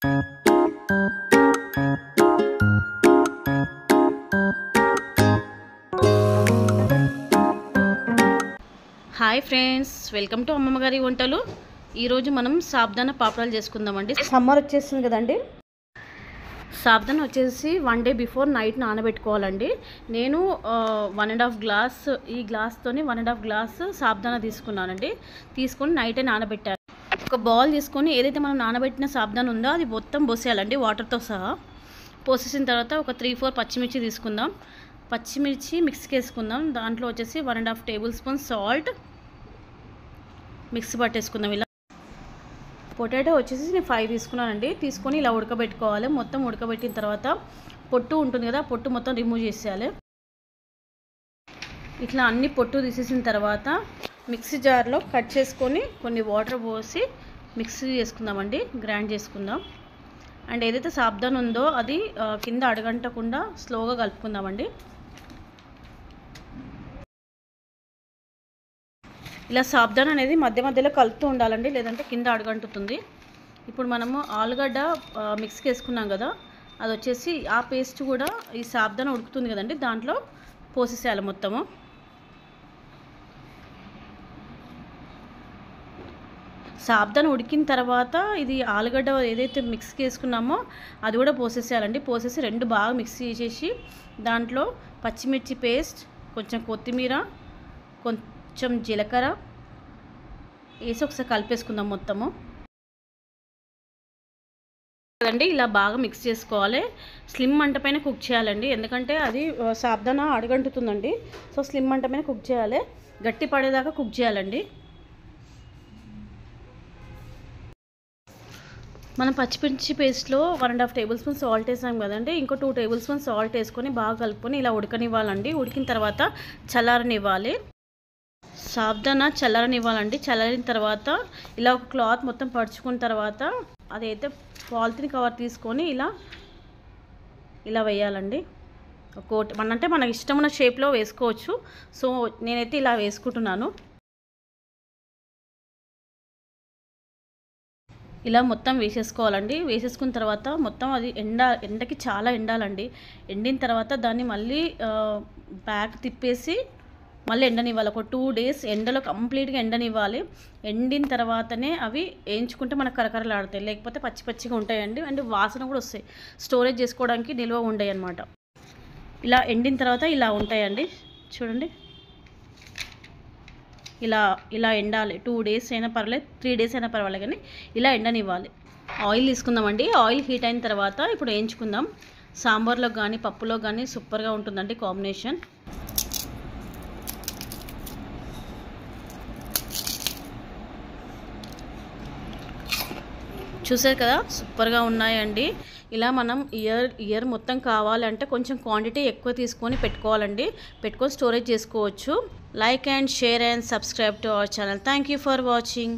Hi friends, welcome to అమ్మమ్మ గారి వంటలు. ఈరోజు మనం సాబ్దానా పాపడాలు చేసుకుందామండి. సమ్మర్ వచ్చేస్తుంది కదండి. సాబ్దానా వచ్చేసి 1 డే బిఫోర్ నైట్ నానబెట్టుకోవాలండి. నేను 1.5 గ్లాస్, ఈ గ్లాస్తోని 1.5 గ్లాస్ సాబ్దానా తీసుకున్నానండి. తీసుకొని నైటే నానబెట్టాను. ఒక బౌల్ తీసుకొని ఏదైతే మనం నానబెట్టిన సాబ్దానా ఉందో అది మొత్తం పోసేయాలండి, వాటర్తో సహా. పోసేసిన తర్వాత ఒక 3-4 పచ్చిమిర్చి తీసుకుందాం. పచ్చిమిర్చి మిక్స్కి వేసుకుందాం. దాంట్లో వచ్చేసి 1.5 టేబుల్ స్పూన్ సాల్ట్ మిక్సీ పట్టేసుకుందాం. ఇలా పొటాటో వచ్చేసి నేను 5 తీసుకున్నానండి. తీసుకొని ఇలా ఉడకబెట్టుకోవాలి. మొత్తం ఉడకబెట్టిన తర్వాత పొట్టు ఉంటుంది కదా, పొట్టు మొత్తం రిమూవ్ చేసేయాలి. ఇట్లా అన్ని పొట్టు తీసేసిన తర్వాత మిక్సీ జార్లో కట్ చేసుకొని కొన్ని వాటర్ పోసి మిక్సీ చేసుకుందామండి, గ్రైండ్ చేసుకుందాం. అండ్ ఏదైతే సాబ్దానా ఉందో అది కింద అడగంటకుండా స్లోగా కలుపుకుందామండి. ఇలా సాబ్దానా అనేది మధ్య మధ్యలో కలుపుతూ ఉండాలండి, లేదంటే కింద అడగంటుతుంది. ఇప్పుడు మనము ఆలుగడ్డ మిక్స్కి వేసుకున్నాం కదా, అది వచ్చేసి ఆ పేస్ట్ కూడా ఈ సాబ్దానా ఉడుకుతుంది కదండి, దాంట్లో పోసేసేయాలి మొత్తము. సాబ్దానా ఉడికిన తర్వాత ఇది ఆలుగడ్డ ఏదైతే మిక్స్కి వేసుకున్నామో అది కూడా పోసేసేయాలండి. పోసేసి 2 బాగా మిక్స్ చేసేసి దాంట్లో పచ్చిమిర్చి పేస్ట్, కొంచెం కొత్తిమీర, కొంచెం జీలకర్ర వేసి ఒకసారి కలిపేసుకుందాం మొత్తము. కదండి, ఇలా బాగా మిక్స్ చేసుకోవాలి. స్లిమ్ మంట పైన కుక్ చేయాలండి, ఎందుకంటే అది సాబ్దానా అడుగంటుతుందండి. సో స్లిమ్ మంట పైన కుక్ చేయాలి, గట్టి పడేదాకా కుక్ చేయాలండి. మనం పచ్చిమిర్చి పేస్ట్లో 1.5 టేబుల్ స్పూన్ సాల్ట్ వేసాం కదండి, ఇంకో 2 టేబుల్ స్పూన్ సాల్ట్ వేసుకొని బాగా కలుపుకొని ఇలా ఉడకనివ్వాలండి. ఉడికిన తర్వాత చల్లారనివ్వాలి. సాబ్దానా చల్లారనివ్వాలండి. చల్లారిన తర్వాత ఇలా ఒక క్లాత్ మొత్తం పరుచుకున్న తర్వాత అదైతే పాలిథిన్ కవర్ తీసుకొని ఇలా వేయాలండి. ఒక్కోటి అంటే మనకి ఇష్టమైన షేప్లో వేసుకోవచ్చు. సో నేనైతే ఇలా వేసుకుంటున్నాను. ఇలా మొత్తం వేసేసుకోవాలండి. వేసేసుకున్న తర్వాత మొత్తం అది ఎండకి చాలా ఎండాలండి. ఎండిన తర్వాత దాన్ని మళ్ళీ బ్యాక్ తిప్పేసి మళ్ళీ ఎండనివ్వాలి. ఒక 2 డేస్ ఎండలో కంప్లీట్గా ఎండనివ్వాలి. ఎండిన తర్వాతనే అవి వేయించుకుంటే మనకు కరకరలాడతాయి, లేకపోతే పచ్చి పచ్చిగా ఉంటాయండి. అండ్ వాసన కూడా వస్తాయి, స్టోరేజ్ చేసుకోవడానికి నిల్వ ఉండవు అన్నమాట. ఇలా ఎండిన తర్వాత ఇలా ఉంటాయండి, చూడండి. ఇలా ఎండాలి. 2 డేస్ అయినా పర్లేదు, 3 డేస్ అయినా పర్వాలేదు, కానీ ఇలా ఎండనివ్వాలి. ఆయిల్ తీసుకుందామండి. ఆయిల్ హీట్ అయిన తర్వాత ఇప్పుడు వేయించుకుందాం. సాంబార్లో కానీ పప్పులో కానీ సూపర్గా ఉంటుందండి కాంబినేషన్. చూసారు కదా, సూపర్గా ఉన్నాయండి. ఇలా మనం ఇయర్ మొత్తం కావాలంటే కొంచెం క్వాంటిటీ ఎక్కువ తీసుకొని పెట్టుకోవాలండి. పెట్టుకొని స్టోరేజ్ చేసుకోవచ్చు. Like and share and subscribe to our channel. Thank you for watching.